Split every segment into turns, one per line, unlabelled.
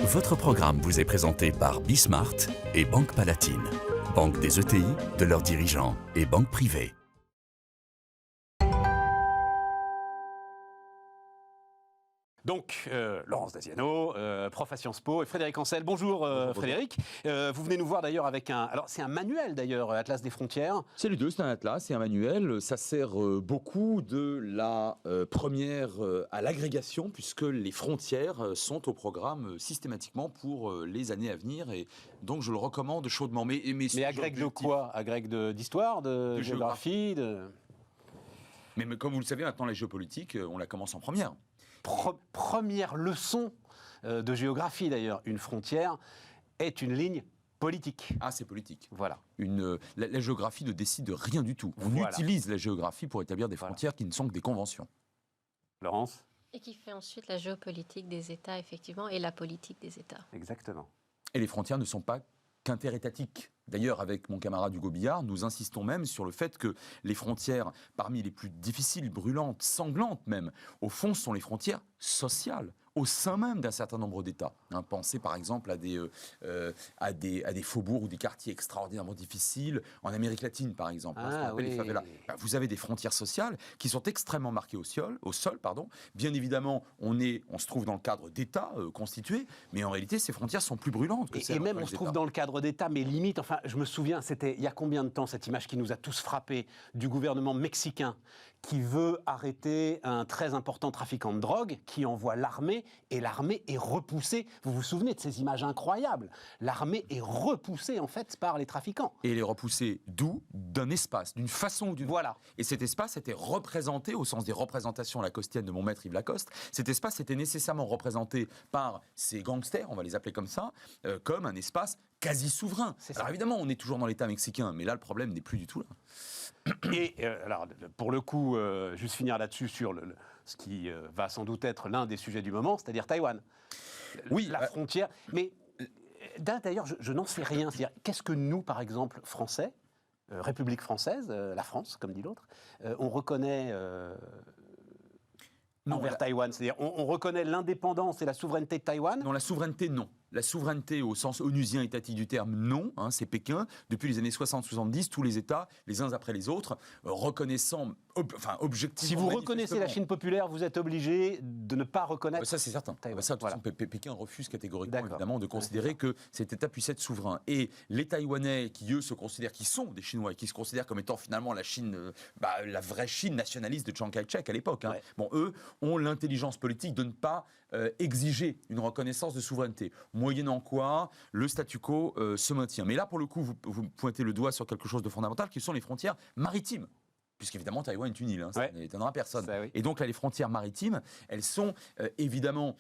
Votre programme vous est présenté par Bismart et Banque Palatine, banque des ETI, de leurs dirigeants et banque privée.
Donc, Laurence Daziano, prof à Sciences Po, et Frédéric Ancel. Bonjour,
Bonjour.
Frédéric. Vous venez nous voir d'ailleurs avec un... Alors, c'est un manuel d'ailleurs, Atlas des frontières.
C'est les deux, c'est un atlas, c'est un manuel. Ça sert beaucoup de la première à l'agrégation, puisque les frontières sont au programme systématiquement pour les années à venir. Et donc, je le recommande chaudement. Mais
agrègue de quoi? Agrègue d'histoire, de géographie
mais comme vous le savez, maintenant, la géopolitique, on la commence en première.
Première leçon de géographie d'ailleurs. Une frontière est une ligne politique.
Ah, c'est politique.
Voilà.
La géographie ne décide de rien du tout. On
Voilà.
utilise la géographie pour établir des frontières qui ne sont que des conventions.
Laurence?
Et qui fait ensuite la géopolitique des États, effectivement, et la politique des États.
Exactement.
Et les frontières ne sont pas qu'interétatiques. D'ailleurs, avec mon camarade Hugo Billard, nous insistons même sur le fait que les frontières, parmi les plus difficiles, brûlantes, sanglantes même, au fond, sont les frontières sociales, au sein même d'un certain nombre d'États. Pensez par exemple à des faubourgs ou des quartiers extraordinairement difficiles, en Amérique latine par exemple, ce qu'on appelle les favelas. Vous avez des frontières sociales qui sont extrêmement marquées au sol. Bien évidemment, on se trouve dans le cadre d'États constitués, mais en réalité, ces frontières sont plus brûlantes que celles.
Et même on se trouve dans le cadre d'État, mais limite, enfin, je me souviens, c'était il y a combien de temps cette image qui nous a tous frappés du gouvernement mexicain qui veut arrêter un très important trafiquant de drogue, qui envoie l'armée, et l'armée est repoussée. Vous vous souvenez de ces images incroyables? L'armée est repoussée, en fait, par les trafiquants.
Et elle est repoussée d'où? D'un espace, d'une façon ou d'une autre.
Voilà.
Et cet espace était représenté, au sens des représentations lacostiennes de mon maître Yves Lacoste, cet espace était nécessairement représenté par ces gangsters, on va les appeler comme ça, comme un espace quasi souverain. Alors évidemment, on est toujours dans l'État mexicain, mais là, le problème n'est plus du tout là.
Et alors, pour le coup, juste finir là-dessus sur ce qui va sans doute être l'un des sujets du moment, c'est-à-dire Taïwan.
Oui,
la frontière. Mais d'ailleurs, je n'en sais rien. C'est-à-dire, qu'est-ce que nous, par exemple, Français, République française, la France, comme dit l'autre, on reconnaît envers Taïwan? C'est-à-dire, on reconnaît l'indépendance et la souveraineté de Taïwan?
Non, la souveraineté, non. La souveraineté au sens onusien étatique du terme, non, c'est Pékin. Depuis les années 60-70, tous les États, les uns après les autres, reconnaissant, objectivement...
Si vous reconnaissez la Chine populaire, vous êtes obligé de ne pas reconnaître...
Ça, c'est certain.
Taïwan.
Voilà. Pékin refuse catégoriquement, évidemment, de considérer que cet État puisse être souverain. Et les Taïwanais, qui eux se considèrent, qui sont des Chinois, et qui se considèrent comme étant finalement la Chine, la vraie Chine nationaliste de Chiang Kai-shek à l'époque, bon, eux ont l'intelligence politique de ne pas exiger une reconnaissance de souveraineté. Moyennant quoi, le statu quo se maintient. Mais là, pour le coup, vous pointez le doigt sur quelque chose de fondamental, qui sont les frontières maritimes. Puisqu'évidemment, Taïwan est une île, ça n'étonnera personne.
Ça, oui.
Et donc là, les frontières maritimes, elles sont évidemment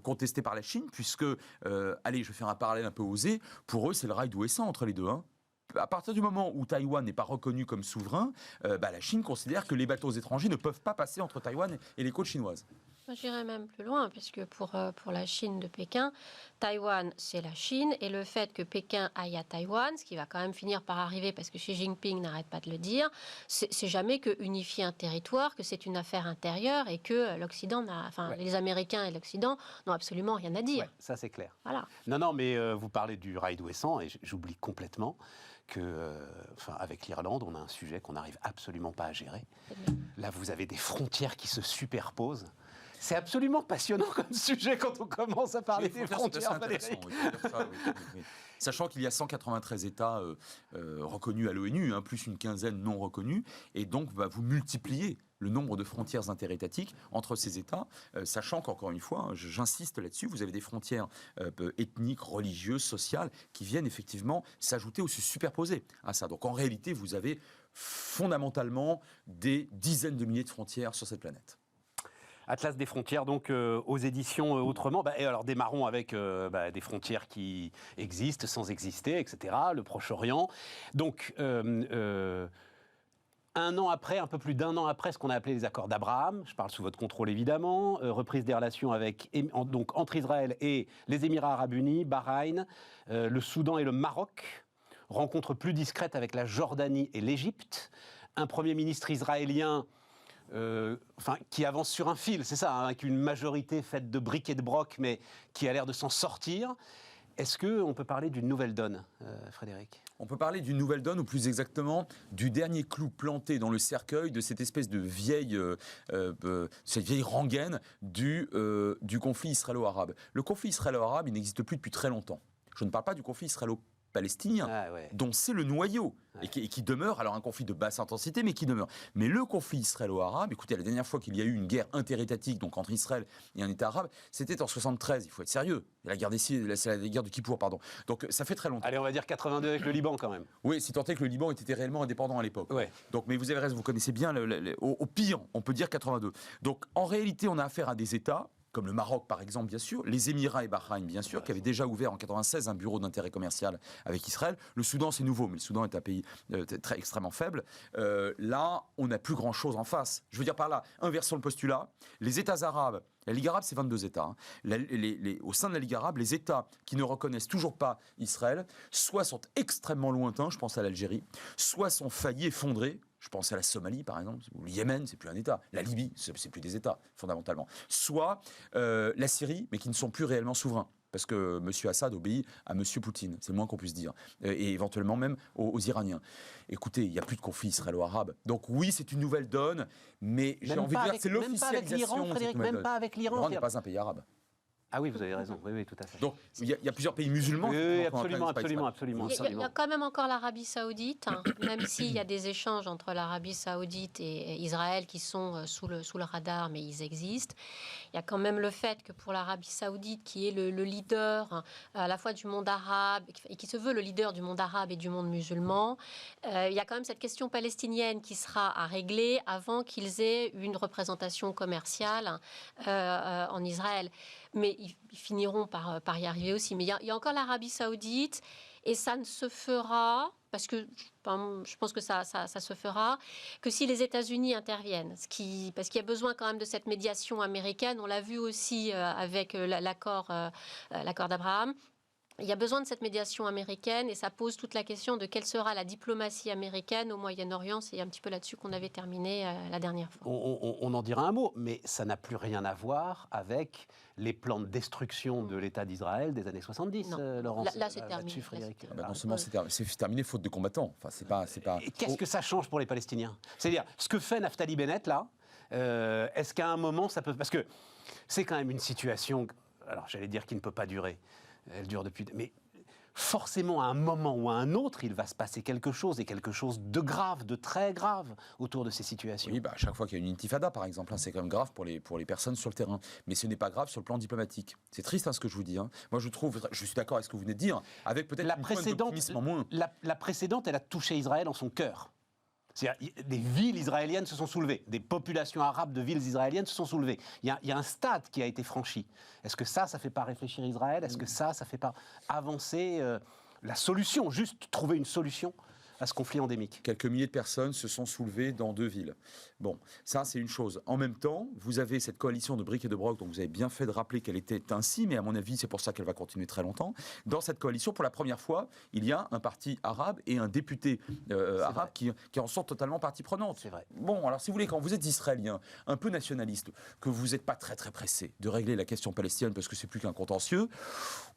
contestées par la Chine, puisque, allez, je vais faire un parallèle un peu osé, pour eux, c'est le rail d'Ouessant entre les deux. À partir du moment où Taïwan n'est pas reconnu comme souverain, la Chine considère que les bateaux étrangers ne peuvent pas passer entre Taïwan et les côtes chinoises.
Moi, j'irais même plus loin, puisque pour la Chine de Pékin, Taïwan, c'est la Chine, et le fait que Pékin aille à Taïwan, ce qui va quand même finir par arriver, parce que Xi Jinping n'arrête pas de le dire, c'est jamais que unifier un territoire, que c'est une affaire intérieure, et que l'Occident les Américains et l'Occident n'ont absolument rien à dire.
Ouais, ça, c'est clair.
Voilà.
Non, mais vous parlez du rail d'Ouessant, et j'oublie complètement que, avec l'Irlande, on a un sujet qu'on n'arrive absolument pas à gérer. Là, vous avez des frontières qui se superposent. C'est absolument passionnant comme sujet quand on commence à parler des frontières, Frédéric.
Oui. Sachant qu'il y a 193 États reconnus à l'ONU, plus une quinzaine non reconnus, et donc vous multipliez le nombre de frontières interétatiques entre ces États, sachant qu'encore une fois, j'insiste là-dessus, vous avez des frontières ethniques, religieuses, sociales, qui viennent effectivement s'ajouter ou se superposer à ça. Donc en réalité, vous avez fondamentalement des dizaines de milliers de frontières sur cette planète.
Atlas des frontières, donc aux éditions Autrement. Et alors démarrons avec des frontières qui existent, sans exister, etc. Le Proche-Orient. Donc un an après, un peu plus d'un an après ce qu'on a appelé les accords d'Abraham, je parle sous votre contrôle évidemment, reprise des relations entre Israël et les Émirats Arabes Unis, Bahreïn, le Soudan et le Maroc, rencontre plus discrète avec la Jordanie et l'Égypte, un Premier ministre israélien qui avance sur un fil, c'est ça, hein, avec une majorité faite de briques et de broc, mais qui a l'air de s'en sortir. Est-ce qu'on peut parler d'une nouvelle donne, Frédéric ?
On peut parler d'une nouvelle donne, ou plus exactement du dernier clou planté dans le cercueil de cette espèce de cette vieille rengaine du conflit israélo-arabe. Le conflit israélo-arabe, il n'existe plus depuis très longtemps. Je ne parle pas du conflit israélo-palestinien, dont c'est le noyau, et qui demeure, alors un conflit de basse intensité, mais qui demeure. Mais le conflit israélo-arabe, écoutez, la dernière fois qu'il y a eu une guerre interétatique, donc entre Israël et un État arabe, c'était en 73, il faut être sérieux. C'est la guerre de Kippour, pardon. Donc ça fait très longtemps.
Allez, on va dire 82 avec le Liban quand même.
Oui, si tant est que le Liban était réellement indépendant à l'époque.
Ouais.
Donc, mais vous avez raison, vous connaissez bien, au pire, on peut dire 82. Donc en réalité, on a affaire à des États, comme le Maroc par exemple, bien sûr, les Émirats et Bahreïn, bien sûr, qui avaient déjà ouvert en 96 un bureau d'intérêt commercial avec Israël. Le Soudan, c'est nouveau, mais le Soudan est un pays extrêmement faible. Là, on n'a plus grand-chose en face. Je veux dire par là, inversons le postulat, les États arabes, la Ligue arabe, c'est 22 États. Hein. Au sein de la Ligue arabe, les États qui ne reconnaissent toujours pas Israël, soit sont extrêmement lointains, je pense à l'Algérie, soit sont faillis, effondrés. Je pense à la Somalie, par exemple, ou le Yémen, c'est plus un État. La Libye, c'est plus des États, fondamentalement. Soit la Syrie, mais qui ne sont plus réellement souverains. Parce que M. Assad obéit à M. Poutine, c'est le moins qu'on puisse dire. Et éventuellement même aux Iraniens. Écoutez, il n'y a plus de conflit israélo-arabe. Donc oui, c'est une nouvelle donne, mais j'ai envie de dire que c'est l'officialisation.
Même pas avec l'Iran.
L'Iran n'est pas un pays arabe.
Ah oui, vous avez raison, oui, tout à fait.
Donc, il y a plusieurs pays musulmans.
Oui, absolument.
Il y a quand même encore l'Arabie Saoudite, hein, même s'il y a des échanges entre l'Arabie Saoudite et Israël qui sont sous le radar, mais ils existent. Il y a quand même le fait que pour l'Arabie Saoudite, qui est le leader à la fois du monde arabe, et qui se veut le leader du monde arabe et du monde musulman, il y a quand même cette question palestinienne qui sera à régler avant qu'ils aient une représentation commerciale en Israël. Mais ils finiront par y arriver aussi. Mais il y a encore l'Arabie Saoudite, et ça ne se fera, parce que je pense que ça se fera, que si les États-Unis interviennent. Parce qu'il y a besoin quand même de cette médiation américaine. On l'a vu aussi avec l'accord d'Abraham. Il y a besoin de cette médiation américaine, et ça pose toute la question de quelle sera la diplomatie américaine au Moyen-Orient. C'est un petit peu là-dessus qu'on avait terminé la dernière fois.
On en dira un mot, mais ça n'a plus rien à voir avec les plans de destruction de l'État d'Israël des années 70, Laurence.
Là, c'est terminé.
Non seulement c'est terminé faute de combattants. Enfin, c'est pas...
Et qu'est-ce que ça change pour les Palestiniens ? C'est-à-dire, ce que fait Naftali Bennett, là, est-ce qu'à un moment, ça peut... Parce que c'est quand même une situation, alors j'allais dire qui ne peut pas durer. Elle dure depuis... Mais forcément, à un moment ou à un autre, il va se passer quelque chose, et quelque chose de grave, de très grave, autour de ces situations.
Oui, à chaque fois qu'il y a une intifada, par exemple, c'est quand même grave pour les personnes sur le terrain. Mais ce n'est pas grave sur le plan diplomatique. C'est triste ce que je vous dis. Hein. Moi, je suis d'accord avec ce que vous venez de dire, avec peut-être une pointe d'optimisme en moins.
La précédente, elle a touché Israël en son cœur. C'est-à-dire, des villes israéliennes se sont soulevées, des populations arabes de villes israéliennes se sont soulevées. Il y a un stade qui a été franchi. Est-ce que ça fait pas réfléchir Israël ? Est-ce que ça fait pas avancer la solution, juste trouver une solution à ce conflit endémique ?
Quelques milliers de personnes se sont soulevées dans 2 villes. Bon, ça c'est une chose. En même temps, vous avez cette coalition de briques et de broc, dont vous avez bien fait de rappeler qu'elle était ainsi, mais à mon avis c'est pour ça qu'elle va continuer très longtemps. Dans cette coalition, pour la première fois, il y a un parti arabe et un député arabe qui en sont totalement partie prenante.
C'est vrai.
Bon, alors si vous voulez, quand vous êtes israélien, un peu nationaliste, que vous n'êtes pas très très pressé de régler la question palestinienne parce que c'est plus qu'un contentieux,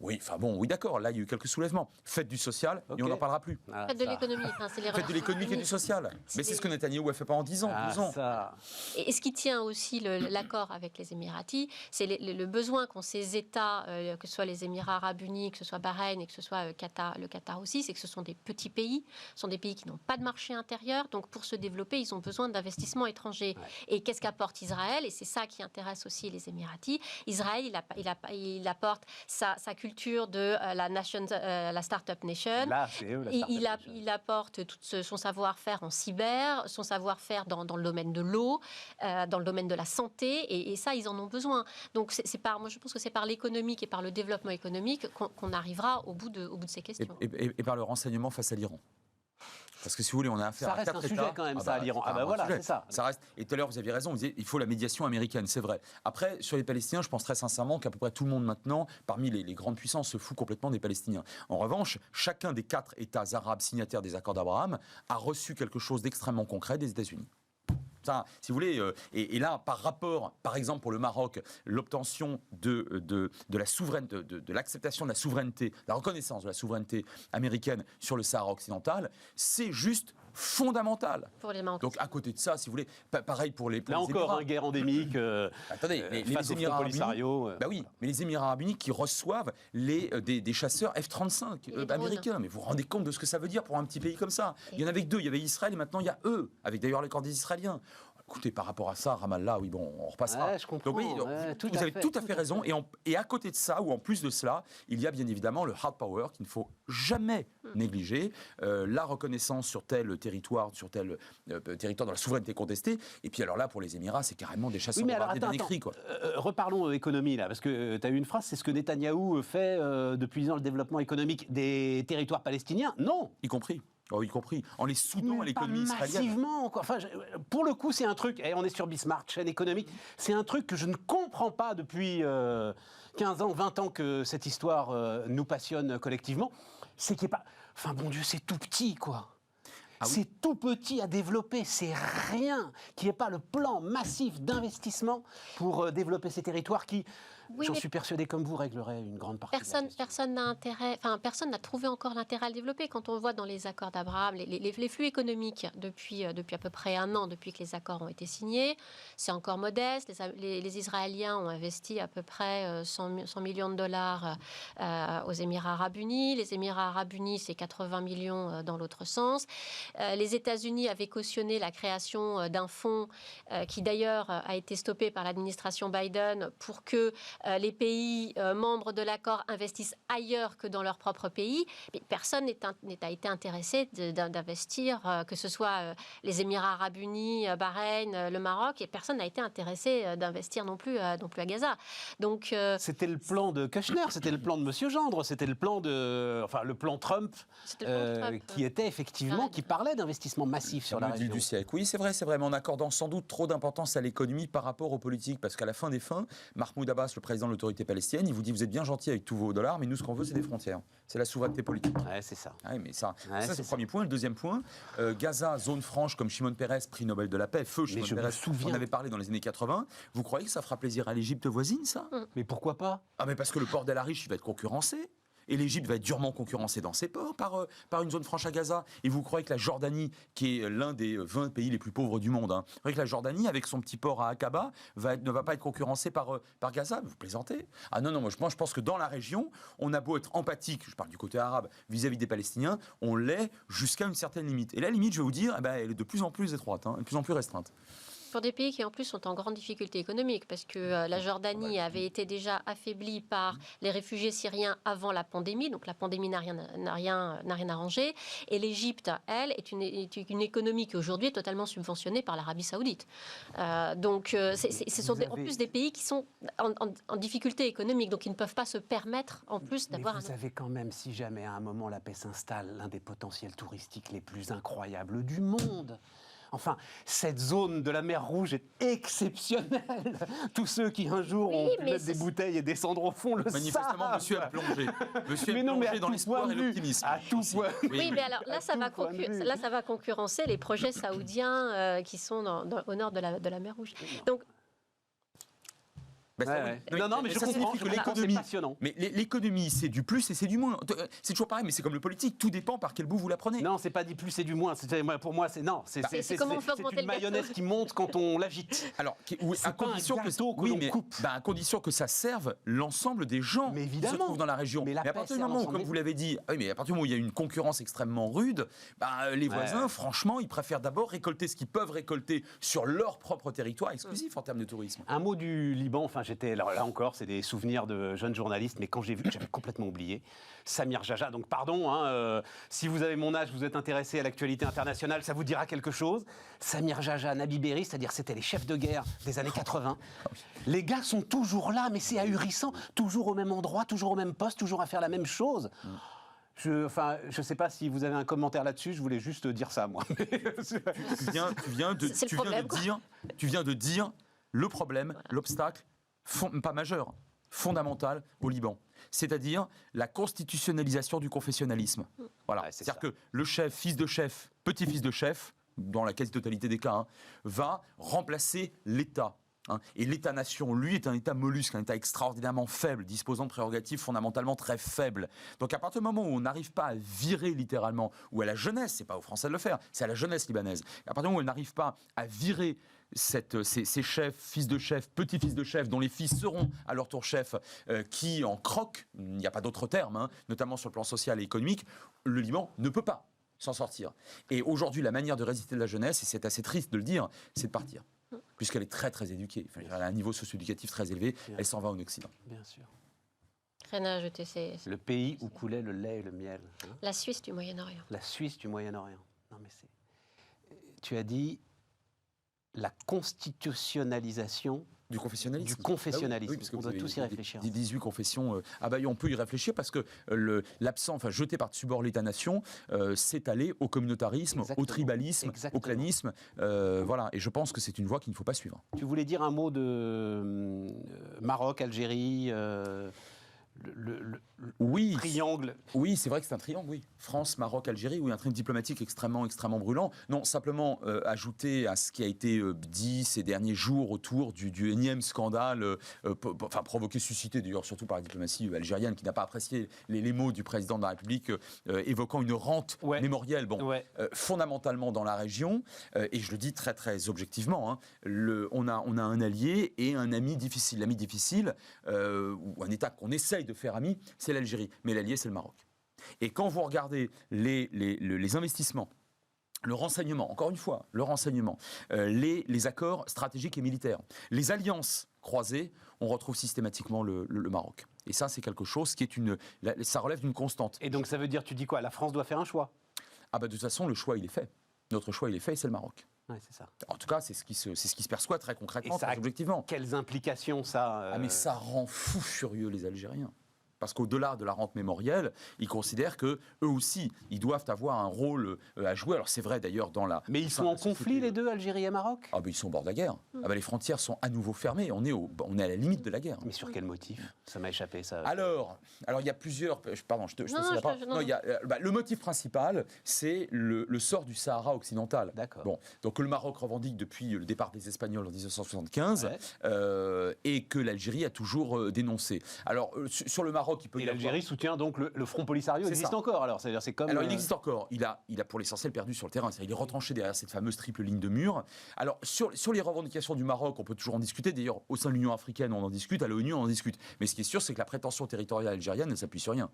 oui, d'accord, là il y a eu quelques soulèvements. Faites du social et on n'en parlera plus.
Faites de l'économie.
Faites de l'économique et du social. Mais c'est ce que Netanyahou a fait pendant 10 ans, 12 ans.
Et ce qui tient aussi l'accord avec les Émiratis, c'est le besoin qu'ont ces États, que ce soit les Émirats arabes unis, que ce soit Bahreïn et que ce soit le Qatar aussi, c'est que ce sont des petits pays, ce sont des pays qui n'ont pas de marché intérieur, donc pour se développer, ils ont besoin d'investissements étrangers. Ouais. Et qu'est-ce qu'apporte Israël ? Et c'est ça qui intéresse aussi les Émiratis. Israël, il apporte sa culture de la Startup Nation.
Là, c'est eux, la Startup Nation.
Il apporte tout son savoir-faire en cyber, son savoir-faire dans le domaine de l'eau, dans le domaine de la santé, et ça, ils en ont besoin. Donc, moi, je pense que c'est par l'économique et par le développement économique qu'on arrivera au bout de ces questions.
Et par le renseignement face à l'Iran. Parce que si vous voulez, on a affaire à 4 États.
Ça reste un sujet quand même, ça, à l'Iran. Voilà, c'est ça.
Ça reste. Et tout à l'heure, vous aviez raison, vous disiez il faut la médiation américaine, c'est vrai. Après, sur les Palestiniens, je pense très sincèrement qu'à peu près tout le monde maintenant, parmi les grandes puissances, se fout complètement des Palestiniens. En revanche, chacun des 4 États arabes signataires des accords d'Abraham a reçu quelque chose d'extrêmement concret des États-Unis. Ça, si vous voulez, et là, par rapport, par exemple, pour le Maroc, l'obtention de la souveraineté, de l'acceptation de la souveraineté, la reconnaissance de la souveraineté américaine sur le Sahara occidental, c'est juste fondamental.
Pour les Marocains.
Donc, à côté de ça, si vous voulez, pareil pour les
Là encore,
Émirats.
une guerre endémique.
Attendez,
face
les
au
Émirats
Front
arabes unis,
Polisario.
bah oui, mais les Émirats arabes unis qui reçoivent des chasseurs F-35
Et les drones.
américains. Mais vous vous rendez compte de ce que ça veut dire pour un petit pays comme ça? Il y en avait que deux, il y avait Israël et maintenant il y a eux, avec d'ailleurs l'accord des Israéliens. Écoutez, par rapport à ça, Ramallah, oui, bon, on repassera.
Ouais, je comprends.
Donc oui,
Ouais,
vous avez tout à fait raison. Et à côté de ça, ou en plus de cela, il y a bien évidemment le hard power qu'il ne faut jamais négliger. La reconnaissance sur tel territoire dans la souveraineté contestée. Et puis alors là, pour les Émirats, c'est carrément des chasseurs bombardés d'un écrit, quoi.
Reparlons économie, là, parce que tu as eu une phrase, c'est ce que Netanyahou fait depuis dans le développement économique des territoires palestiniens. Non.
Y compris. Oh, y compris en les soudant à
Mais
l'économie
pas
israélienne.
massivement, quoi. Enfin, pour le coup, c'est un truc, et on est sur Bismart, chaîne économique, c'est un truc que je ne comprends pas depuis 15 ans, 20 ans que cette histoire nous passionne collectivement. C'est qu'il n'y a pas... Enfin, bon Dieu, c'est tout petit, quoi.
Ah oui.
C'est tout petit à développer, c'est rien. Qu'il n'y ait pas le plan massif d'investissement pour développer ces territoires qui,
Oui,
j'en
mais
suis persuadé comme vous, régleraient une grande partie.
personne n'a intérêt, enfin personne n'a trouvé encore l'intérêt à le développer. Quand on voit dans les accords d'Abraham, les flux économiques depuis à peu près un an, depuis que les accords ont été signés, c'est encore modeste. Les Israéliens ont investi à peu près 100 millions de dollars aux Émirats arabes unis. Les Émirats arabes unis, c'est 80 millions dans l'autre sens. Les États-Unis avaient cautionné la création d'un fonds qui d'ailleurs a été stoppé par l'administration Biden pour que les pays membres de l'accord investissent ailleurs que dans leur propre pays. Mais personne n'a été intéressé d'investir, que ce soit les Émirats arabes unis, Bahreïn, le Maroc, et personne n'a été intéressé d'investir non plus à Gaza. Donc,
c'était le plan de Kushner, c'était le plan de Monsieur Gendre, c'était le plan le plan Trump, qui était effectivement, qui parlait d'investissement massif sur la région.
Du siècle. Oui, c'est vrai, mais en accordant sans doute trop d'importance à l'économie par rapport aux politiques, parce qu'à la fin des fins, Mahmoud Abbas, le président de l'autorité palestinienne, il vous dit: vous êtes bien gentil avec tous vos dollars, mais nous, ce qu'on veut, c'est des frontières. C'est la souveraineté politique.
Ouais, c'est ça.
Ah oui, mais ça
c'est
c'est le premier point. Le deuxième point, Gaza, zone franche, comme Shimon Peres, prix Nobel de la paix, feu Shimon Peres, on avait parlé dans les années 80. Vous croyez que ça fera plaisir à l'Égypte voisine, ça?
Mais pourquoi pas?
Ah, mais parce que le port d'El Arish, il va être concurrencé. Et l'Égypte va être durement concurrencée dans ses ports par une zone franche à Gaza. Et vous croyez que la Jordanie, qui est l'un des 20 pays les plus pauvres du monde, vous croyez que la Jordanie, avec son petit port à Aqaba, ne va pas être concurrencée par Gaza? Vous plaisantez? Ah non, moi je pense que dans la région, on a beau être empathique, je parle du côté arabe, vis-à-vis des Palestiniens, on l'est jusqu'à une certaine limite. Et la limite, je vais vous dire, elle est de plus en plus étroite, de plus en plus restreinte.
Pour des pays qui en plus sont en grande difficulté économique, parce que la Jordanie avait été déjà affaiblie par les réfugiés syriens avant la pandémie, donc la pandémie n'a rien arrangé, et l'Égypte, elle, est une économie qui aujourd'hui est totalement subventionnée par l'Arabie Saoudite. Donc ce sont en plus des pays qui sont en difficulté économique, donc ils ne peuvent pas se permettre en plus d'avoir...
Vous avez quand même, si jamais à un moment la paix s'installe, l'un des potentiels touristiques les plus incroyables du monde. Enfin, cette zone de la mer Rouge est exceptionnelle. Tous ceux qui un jour ont pu mettre des bouteilles et descendre au fond le savent.
Manifestement, monsieur a plongé. Monsieur a plongé dans l'espoir et l'optimisme.
À tout point.
Oui, mais alors là, ça va concurrencer les projets saoudiens qui sont au nord de la mer Rouge. Donc,
Non, mais je comprends que l'économie, c'est passionnant.
Mais l'économie, c'est du plus et c'est du moins. C'est toujours pareil, mais c'est comme le politique, tout dépend par quel bout vous la prenez.
Non, c'est pas du plus et du moins. Pour moi, c'est une mayonnaise qui monte quand on l'agite.
Alors, à condition que ça serve l'ensemble des gens qui se trouvent dans la région. Mais à partir du moment où, comme vous l'avez dit, à partir du moment où il y a une concurrence extrêmement rude, les voisins, franchement, ils préfèrent d'abord récolter ce qu'ils peuvent récolter sur leur propre territoire exclusif en termes de tourisme.
Un mot du Liban, là encore, c'est des souvenirs de jeunes journalistes, mais quand j'ai vu, j'avais complètement oublié, Samir Jaja, donc pardon, si vous avez mon âge, vous êtes intéressé à l'actualité internationale, ça vous dira quelque chose. Samir Jaja, Nabi Berri, c'est-à-dire c'était les chefs de guerre des années 80. Les gars sont toujours là, mais c'est ahurissant, toujours au même endroit, toujours au même poste, toujours à faire la même chose. Je ne sais pas si vous avez un commentaire là-dessus, je voulais juste dire ça, moi.
Tu viens de dire le problème, l'obstacle, pas majeur, fondamental au Liban. C'est-à-dire la constitutionnalisation du confessionnalisme. Voilà. C'est-à-dire que le chef, fils de chef, petit-fils de chef, dans la quasi-totalité des cas, va remplacer l'État. Et l'État-nation, lui, est un État mollusque, un État extraordinairement faible, disposant de prérogatives fondamentalement très faibles. Donc à partir du moment où on n'arrive pas à virer littéralement, ou à la jeunesse, c'est pas aux Français de le faire, c'est à la jeunesse libanaise, à partir du moment où elle n'arrive pas à virer ces chefs, fils de chefs, petits-fils de chefs, dont les fils seront à leur tour chefs, qui en croquent, il n'y a pas d'autre terme, notamment sur le plan social et économique, le Liban ne peut pas s'en sortir. Et aujourd'hui, la manière de résister de la jeunesse, et c'est assez triste de le dire, c'est de partir. Puisqu'elle est très très éduquée, enfin, elle a un niveau socio-éducatif très élevé, elle s'en va en Occident.
Bien sûr.
Rien à ajouter,
le pays où coulait le lait et le miel.
La Suisse du Moyen-Orient.
La Suisse du Moyen-Orient. Non mais tu as dit la constitutionnalisation
du confessionnalisme.
Du confessionnalisme.
Ah oui, parce que
on doit tous y réfléchir.
18 confessions. On peut y réfléchir parce que jeté par-dessus bord l'État-nation, s'est allé au communautarisme, au tribalisme, au clanisme. Voilà. Et je pense que c'est une voie qu'il ne faut pas suivre.
Tu voulais dire un mot de Maroc, Algérie
oui,
triangle.
Oui, c'est vrai que c'est un triangle, oui. France, Maroc, Algérie, oui, un triangle diplomatique extrêmement brûlant. Non, simplement ajouter à ce qui a été dit ces derniers jours autour du énième scandale, suscité d'ailleurs surtout par la diplomatie algérienne qui n'a pas apprécié les mots du président de la République évoquant une rente mémorielle, fondamentalement dans la région, et je le dis très très objectivement, on a un allié et un ami difficile. L'ami difficile, ou un État qu'on essaye de faire ami, c'est l'Algérie, mais l'allié c'est le Maroc. Et quand vous regardez les investissements, le renseignement, encore une fois, le renseignement, les accords stratégiques et militaires, les alliances croisées, on retrouve systématiquement le Maroc. Et ça, c'est quelque chose qui est ça relève d'une constante.
Et donc ça veut dire, tu dis quoi? La France doit faire un choix?
De toute façon, le choix, il est fait. Notre choix, il est fait et c'est le Maroc.
Ouais, c'est ça.
En tout cas, c'est ce qui se perçoit très concrètement, très objectivement.
Quelles implications ça
mais ça rend fou furieux les Algériens. Parce qu'au-delà de la rente mémorielle, ils considèrent qu'eux aussi, ils doivent avoir un rôle à jouer. Alors c'est vrai d'ailleurs dans la...
Mais ils sont en conflit les deux, Algérie et Maroc?
Ils sont au bord de la guerre. Les frontières sont à nouveau fermées. On est à la limite de la guerre.
Mais sur quel motif? Ça m'a échappé, ça.
Alors il y a plusieurs... Pardon, je te sais pas. Non, le motif principal, c'est le sort du Sahara occidental.
D'accord.
Bon, donc le Maroc revendique depuis le départ des Espagnols en 1975 et que l'Algérie a toujours dénoncé. Alors sur le Maroc,
et l'Algérie soutient donc le Front Polisario. Il existe encore alors, c'est-à-dire c'est comme.
Alors il existe encore. Il a pour l'essentiel perdu sur le terrain. Il est retranché derrière cette fameuse triple ligne de mur. Alors sur les revendications du Maroc, on peut toujours en discuter. D'ailleurs, au sein de l'Union africaine, on en discute. À l'ONU, on en discute. Mais ce qui est sûr, c'est que la prétention territoriale algérienne ne s'appuie sur rien.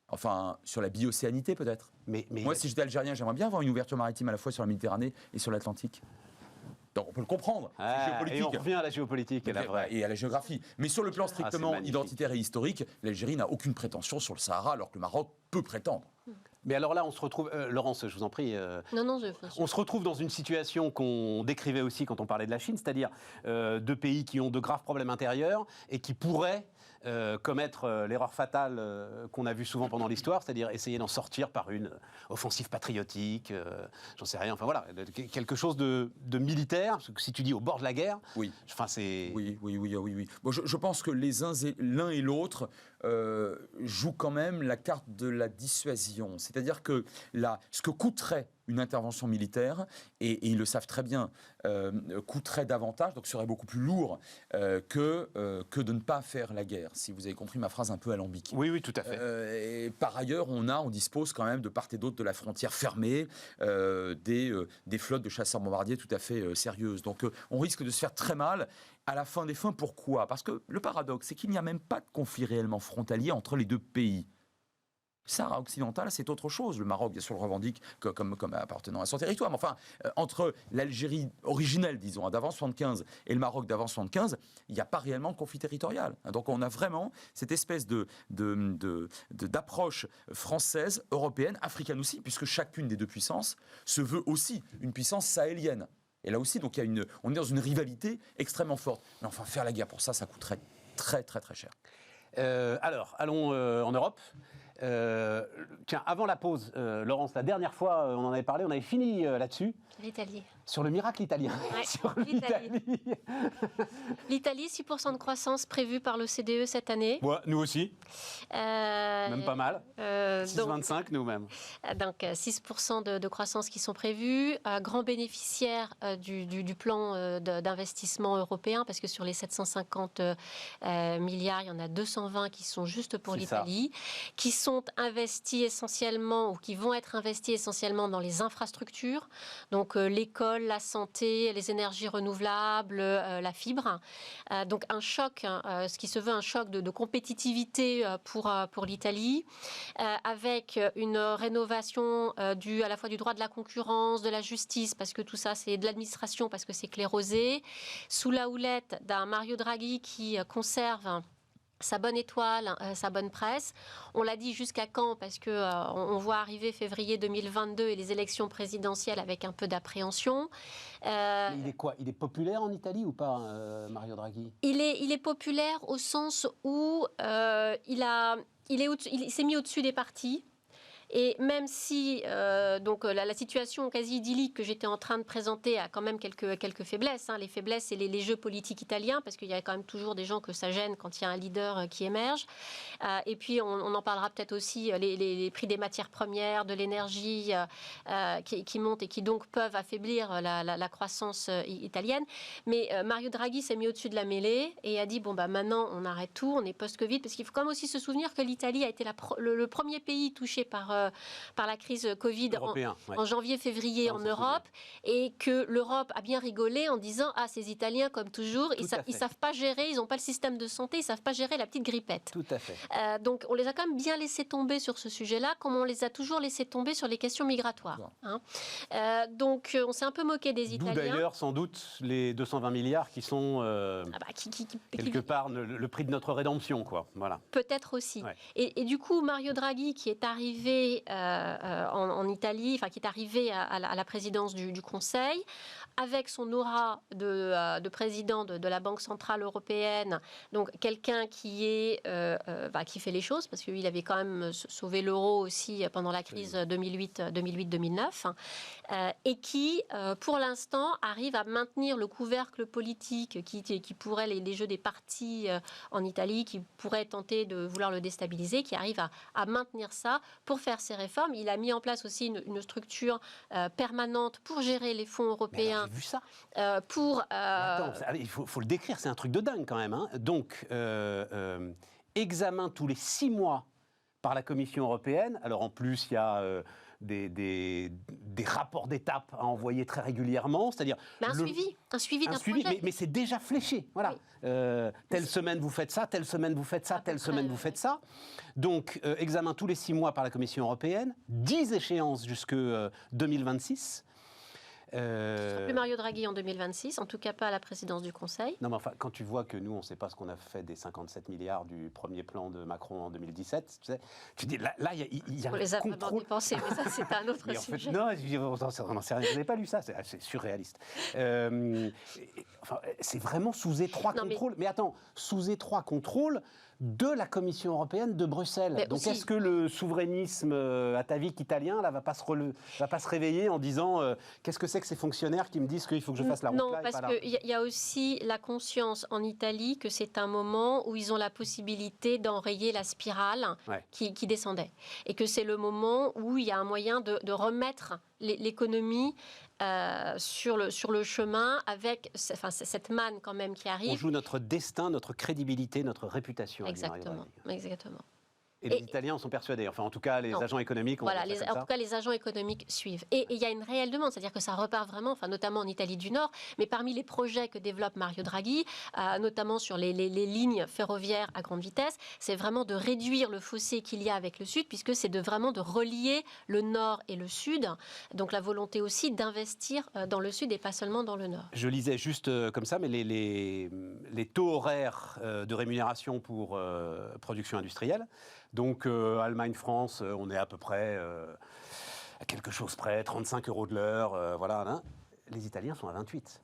Enfin, sur la bi-océanité peut-être. Mais moi, si j'étais algérien, j'aimerais bien avoir une ouverture maritime à la fois sur la Méditerranée et sur l'Atlantique. Donc on peut le comprendre.
Et on revient à la géopolitique
et à la géographie. Mais sur le plan strictement identitaire et historique, l'Algérie n'a aucune prétention sur le Sahara, alors que le Maroc peut prétendre.
Mais alors là, on se retrouve... Laurence, je vous en prie. On se retrouve dans une situation qu'on décrivait aussi quand on parlait de la Chine, c'est-à-dire deux pays qui ont de graves problèmes intérieurs et qui pourraient commettre l'erreur fatale qu'on a vue souvent pendant l'histoire, c'est-à-dire essayer d'en sortir par une offensive patriotique, j'en sais rien, enfin voilà, quelque chose de militaire, parce que si tu dis au bord de la guerre, c'est...
Oui. Bon, je pense que l'un et l'autre jouent quand même la carte de la dissuasion, c'est-à-dire que ce que coûterait une intervention militaire, et ils le savent très bien, coûterait davantage, donc serait beaucoup plus lourd que de ne pas faire la guerre, si vous avez compris ma phrase un peu alambiquée.
Oui, tout à fait.
Et par ailleurs, on dispose quand même de part et d'autre de la frontière fermée des flottes de chasseurs bombardiers tout à fait sérieuses. Donc on risque de se faire très mal. À la fin des fins, pourquoi? Parce que le paradoxe, c'est qu'il n'y a même pas de conflit réellement frontalier entre les deux pays. Sahara occidental, c'est autre chose. Le Maroc, bien sûr, le revendique comme appartenant à son territoire. Mais enfin, entre l'Algérie originelle, disons, d'avant 75, et le Maroc d'avant 75, il n'y a pas réellement de conflit territorial. Donc on a vraiment cette espèce d'approche française, européenne, africaine aussi, puisque chacune des deux puissances se veut aussi une puissance sahélienne. Et là aussi, donc, on est dans une rivalité extrêmement forte. Mais enfin, faire la guerre pour ça coûterait très, très, très cher.
Alors, allons en Europe. Tiens, avant la pause, Laurence, la dernière fois, on en avait parlé, on avait fini là-dessus.
L'Italie.
Sur le miracle italien.
Ouais,
Sur
l'Italie.
l'Italie.
L'Italie, 6% de croissance prévue par l'OCDE cette année.
Ouais, nous aussi, même pas mal.
Donc,
6,25 nous-mêmes.
donc 6% de croissance qui sont prévus. Grand bénéficiaire du plan d'investissement européen, parce que sur les 750 milliards, il y en a 220 qui sont juste pour
C'est
l'Italie, qui sont investis essentiellement, ou qui vont être investis essentiellement dans les infrastructures, donc l'école, la santé, les énergies renouvelables, la fibre. Donc un choc, ce qui se veut un choc de compétitivité pour l'Italie, avec une rénovation à la fois du droit de la concurrence, de la justice, parce que tout ça c'est de l'administration, parce que c'est clérosé, sous la houlette d'un Mario Draghi qui conserve sa bonne étoile, sa bonne presse. On l'a dit jusqu'à quand, parce que on voit arriver février 2022 et les élections présidentielles avec un peu d'appréhension.
Mais il est quoi? Il est populaire en Italie ou pas, Mario Draghi?
Il est populaire au sens où il s'est mis au-dessus des partis. Et même si donc la situation quasi idyllique que j'étais en train de présenter a quand même quelques faiblesses. Les faiblesses, c'est les jeux politiques italiens, parce qu'il y a quand même toujours des gens que ça gêne quand il y a un leader qui émerge. Et puis, on en parlera peut-être aussi, les prix des matières premières, de l'énergie qui montent et qui donc peuvent affaiblir la croissance italienne. Mais Mario Draghi s'est mis au-dessus de la mêlée et a dit, bon, bah, maintenant, on arrête tout, on est post-Covid, parce qu'il faut quand même aussi se souvenir que l'Italie a été le premier pays touché par la crise Covid en janvier-février en Europe, et que l'Europe a bien rigolé en disant « Ah, ces Italiens, comme toujours, ils ne savent pas gérer, ils n'ont pas le système de santé, ils ne savent pas gérer la petite grippette. »
Tout à fait.
Donc, on les a quand même bien laissés tomber sur ce sujet-là, comme on les a toujours laissés tomber sur les questions migratoires. Donc, on s'est un peu moqué des Italiens.
D'où d'ailleurs, sans doute, les 220 milliards qui sont quelque part le prix de notre rédemption, quoi. Voilà.
Peut-être aussi.
Ouais.
Et du coup, Mario Draghi, qui est arrivé en Italie, qui est arrivé à la présidence du Conseil, avec son aura de président de la Banque Centrale Européenne, donc quelqu'un qui fait les choses, parce qu'il avait quand même sauvé l'euro aussi pendant la crise 2008-2009, et qui, pour l'instant, arrive à maintenir le couvercle politique qui pourrait, les jeux des partis en Italie, qui pourraient tenter de vouloir le déstabiliser, qui arrive à maintenir ça pour faire ses réformes. Il a mis en place aussi une structure permanente pour gérer les fonds européens.
J'ai vu ça.
Attends,
il faut le décrire, c'est un truc de dingue quand même. Donc, examen tous les 6 mois par la Commission européenne. Alors en plus, il y a des rapports d'étape à envoyer très régulièrement, c'est-à-dire
un suivi d'un projet.
Mais c'est déjà fléché. Voilà.
Oui.
Telle semaine vous faites ça, telle semaine vous faites ça, telle semaine vous faites ça. Donc examen tous les 6 mois par la Commission européenne, 10 échéances jusque 2026.
Ce ne sera plus Mario Draghi en 2026, en tout cas pas à la présidence du Conseil.
Non, mais enfin, quand tu vois que nous, on ne sait pas ce qu'on a fait des 57 milliards du premier plan de Macron en 2017, tu dis, là, il y a
on les a vraiment dépensés, mais ça, c'est un autre sujet.
Non, on n'en sait rien, je n'avais pas lu ça, c'est surréaliste. C'est vraiment sous étroit contrôle. Mais attends, sous étroit contrôle de la Commission européenne de Bruxelles.
Mais
donc
aussi,
est-ce que le souverainisme atavique italien là va pas se réveiller en disant qu'est-ce que c'est que ces fonctionnaires qui me disent qu'il faut que je fasse la route là?
Non, parce qu'il y a aussi la conscience en Italie que c'est un moment où ils ont la possibilité d'enrayer la spirale qui descendait. Et que c'est le moment où il y a un moyen de remettre l'économie sur le chemin avec cette manne quand même qui arrive.
On joue notre destin, notre crédibilité, notre réputation.
Exactement.
Et les Italiens en sont persuadés. Enfin, en tout cas, les agents économiques. En tout
cas, les agents économiques suivent. Et il y a une réelle demande, c'est-à-dire que ça repart vraiment, notamment en Italie du Nord, mais parmi les projets que développe Mario Draghi, notamment sur les lignes ferroviaires à grande vitesse, c'est vraiment de réduire le fossé qu'il y a avec le Sud, puisque c'est vraiment de relier le Nord et le Sud. Donc la volonté aussi d'investir dans le Sud et pas seulement dans le Nord.
Je lisais juste comme ça, mais les taux horaires de rémunération pour production industrielle. Donc, Allemagne, France, on est à peu près à quelque chose près, 35 € de l'heure, voilà. Hein. Les Italiens sont à 28.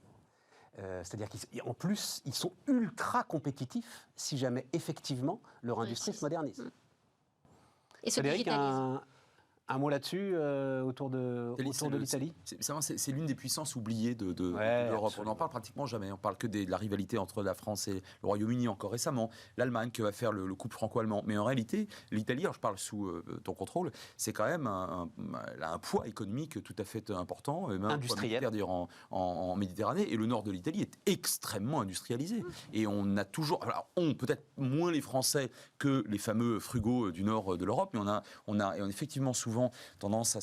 C'est-à-dire qu'en plus, ils sont ultra compétitifs si jamais, effectivement, leur industrie se modernise.
Et se digitalise.
Un mot là-dessus, autour de l'Italie.
C'est l'une des puissances oubliées de l'Europe. On n'en parle pratiquement jamais. On parle que de la rivalité entre la France et le Royaume-Uni encore récemment. L'Allemagne, que va faire le couple franco-allemand. Mais en réalité, l'Italie, alors je parle sous ton contrôle, c'est quand même un poids économique tout à fait important, même
industriel
d'ailleurs en Méditerranée. Et le nord de l'Italie est extrêmement industrialisé. Et on a toujours, alors peut-être moins les Français que les fameux frugaux du nord de l'Europe, mais on a effectivement souvent tendance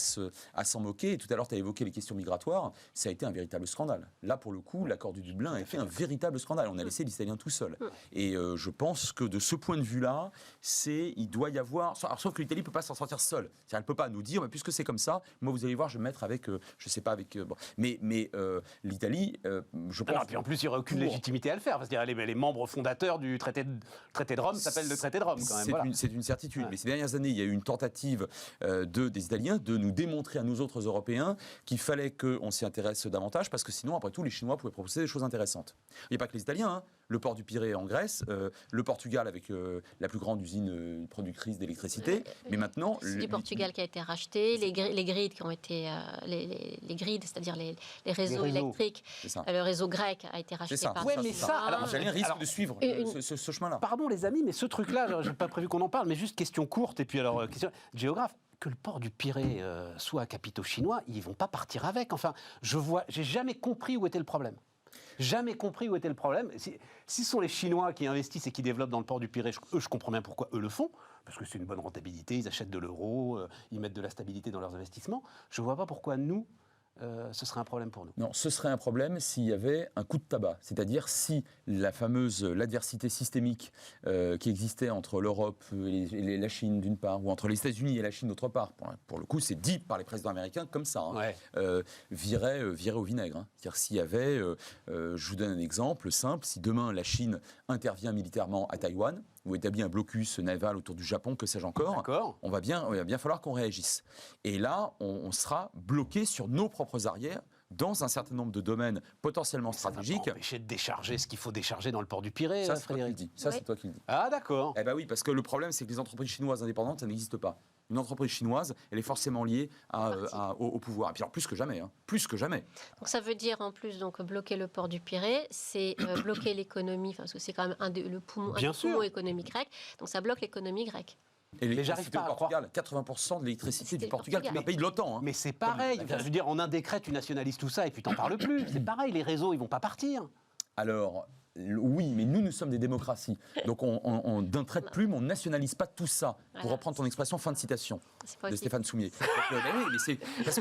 à s'en moquer. Et tout à l'heure, tu as évoqué les questions migratoires. Ça a été un véritable scandale. Là, pour le coup, l'accord du Dublin a été un véritable scandale. On a laissé les Italiens tout seuls. Et je pense que de ce point de vue-là, il doit y avoir... Alors, sauf que l'Italie ne peut pas s'en sortir seule. Elle ne peut pas nous dire, mais puisque c'est comme ça, moi, vous allez voir, je vais me mettre avec... je ne sais pas, avec... bon. Mais l'Italie, je pense...
Alors, puis en plus, il n'y aurait aucune légitimité à le faire. Parce que les membres fondateurs du traité de Rome s'appellent le traité de Rome, quand même. Voilà.
C'est une certitude. Ouais. Mais ces dernières années, il y a eu une tentative des Italiens de nous démontrer à nous autres Européens qu'il fallait qu'on s'y intéresse davantage, parce que sinon, après tout, les Chinois pouvaient proposer des choses intéressantes. Il n'y a pas que les Italiens, hein. Le port du Pirée en Grèce, le Portugal avec la plus grande usine productrice d'électricité, mais maintenant...
C'est du Portugal qui a été racheté, les grids qui ont été... les grids, c'est-à-dire les réseaux électriques, le réseau grec a été racheté par...
Ouais, mais ça...
Alors, les Italiens risquent de suivre ce chemin-là.
Pardon les amis, mais ce truc-là, je n'ai pas prévu qu'on en parle, mais juste question courte, et puis alors, question géographe. Que le port du Pirée soit à capitaux chinois, ils ne vont pas partir avec. Enfin, j'ai jamais compris où était le problème. Jamais compris où était le problème. Si ce sont les Chinois qui investissent et qui développent dans le port du Pirée, je comprends bien pourquoi eux le font, parce que c'est une bonne rentabilité, ils achètent de l'euro, ils mettent de la stabilité dans leurs investissements. Je ne vois pas pourquoi nous, ce serait un problème pour nous.
Non, ce serait un problème s'il y avait un coup de tabac, c'est-à-dire si l'adversité systémique qui existait entre l'Europe et la Chine d'une part, ou entre les États-Unis et la Chine d'autre part, pour le coup c'est dit par les présidents américains comme ça, hein, virait au vinaigre. Hein. C'est-à-dire s'il y avait, je vous donne un exemple simple, si demain la Chine intervient militairement à Taïwan, ou établit un blocus naval autour du Japon, que sais-je encore, il va bien falloir qu'on réagisse. Et là, on sera bloqué sur nos propres arrières, dans un certain nombre de domaines potentiellement stratégiques. Ça va pas
empêcher de décharger ce qu'il faut décharger dans le port du Pirée,
ça, Frédéric. C'est toi qui le dis.
Ah, d'accord.
Eh bien oui, parce que le problème, c'est que les entreprises chinoises indépendantes, ça n'existe pas. Une entreprise chinoise, elle est forcément liée au pouvoir. Et puis alors, plus que jamais. Hein. Plus que jamais.
Donc ça veut dire en plus donc, bloquer le port du Pirée, c'est bloquer l'économie, parce que c'est quand même le poumon économique grec. Donc ça bloque l'économie grecque.
Et j'arrive pas à croire. 80% de l'électricité du Portugal, qui est un pays de l'OTAN. Hein.
Mais c'est pareil. Je veux dire, on a un décret, tu nationalises tout ça et puis t'en parles plus. C'est pareil, les réseaux, ils vont pas partir.
Alors, oui, mais nous sommes des démocraties. Donc, d'un trait de plume, on ne nationalise pas tout ça. Pour reprendre ton expression, fin de citation de Stéphane Soumier.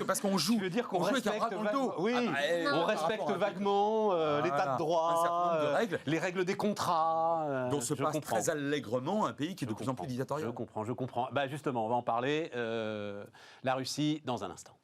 Parce qu'on joue.
Tu veux dire qu'on
respecte
vaguement, on respecte vaguement l'état de droit, les règles des contrats.
Dont se passe très allègrement un pays qui est de plus en plus dictatorial.
Je comprends. Justement, on va en parler. La Russie, dans un instant.